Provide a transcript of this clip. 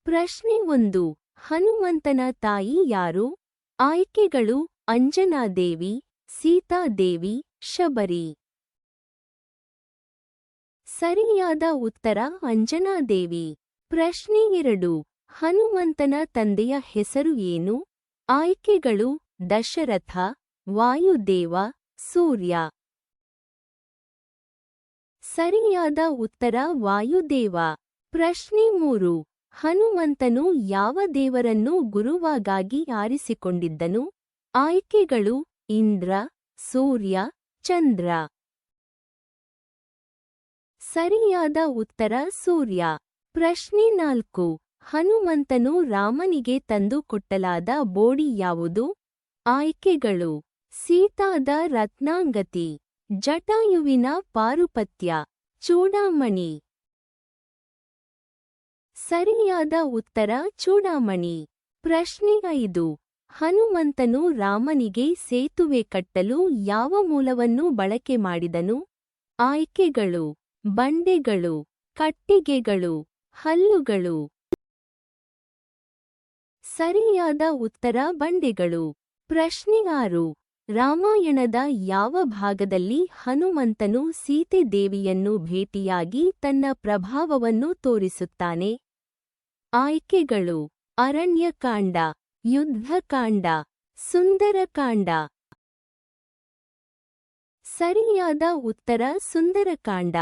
ಪ್ರಶ್ನೆ 1. ಹನುಮಂತನ ತಾಯಿ ಯಾರು? ಆಯ್ಕೆಗಳು ಅಂಜನಾದೇವಿ, ಸೀತಾದೇವಿ, ಶಬರಿ. ಸರಿಯಾದ ಉತ್ತರ ಅಂಜನಾದೇವಿ. ಪ್ರಶ್ನೆ 2. ಹನುಮಂತನ ತಂದೆಯ ಹೆಸರು ಏನು? ಆಯ್ಕೆಗಳು ದಶರಥ, ವಾಯುದೇವ, ಸೂರ್ಯ. ಸರಿಯಾದ ಉತ್ತರ ವಾಯುದೇವ. ಪ್ರಶ್ನೆ 3. ಹನುಮಂತನು ಯಾವ ದೇವರನ್ನು ಗುರುವಾಗಿ ಆರಿಸಿಕೊಂಡಿದ್ದನು? ಆಯ್ಕೆಗಳು ಇಂದ್ರ, ಸೂರ್ಯ, ಚಂದ್ರ. ಸರಿಯಾದ ಉತ್ತರ ಸೂರ್ಯ. ಪ್ರಶ್ನೆ 4. ಹನುಮಂತನು ರಾಮನಿಗೆ ತಂದು ಕೊಟ್ಟಲಾದ ಬೋಡಿ ಯಾವುದು? ಆಯ್ಕೆಗಳು ಸೀತಾದ ರತ್ನಾಂಗತಿ, ಜಟಾಯುವಿನ ಪಾರುಪತ್ಯ, ಚೂಡಾಮಣಿ. ಸರಿಯಾದ ಉತ್ತರ ಚೂಡಾಮಣಿ. ಪ್ರಶ್ನೆ 5. ಹನುಮಂತನು ರಾಮನಿಗೆ ಸೇತುವೆ ಕಟ್ಟಲು ಯಾವ ಮೂಲವನ್ನು ಬಳಕೆ ಮಾಡಿದನು? ಆಯ್ಕೆಗಳು ಬಂಡೆಗಳು, ಕಟ್ಟಿಗೆಗಳು, ಹಲ್ಲುಗಳು. ಸರಿಯಾದ ಉತ್ತರ ಬಂಡೆಗಳು. ಪ್ರಶ್ನೆ 6. ರಾಮಾಯಣದ ಯಾವ ಭಾಗದಲ್ಲಿ ಹನುಮಂತನು ಸೀತೆ ದೇವಿಯನ್ನು ಭೇಟಿಯಾಗಿ ತನ್ನ ಪ್ರಭಾವವನ್ನು ತೋರಿಸುತ್ತಾನೆ? ಆಯ್ಕೆಗಳು ಅರಣ್ಯಕಾಂಡ, ಯುದ್ಧಕಾಂಡ, ಸುಂದರಕಾಂಡ. ಸರಿಯಾದ ಉತ್ತರ ಸುಂದರಕಾಂಡ.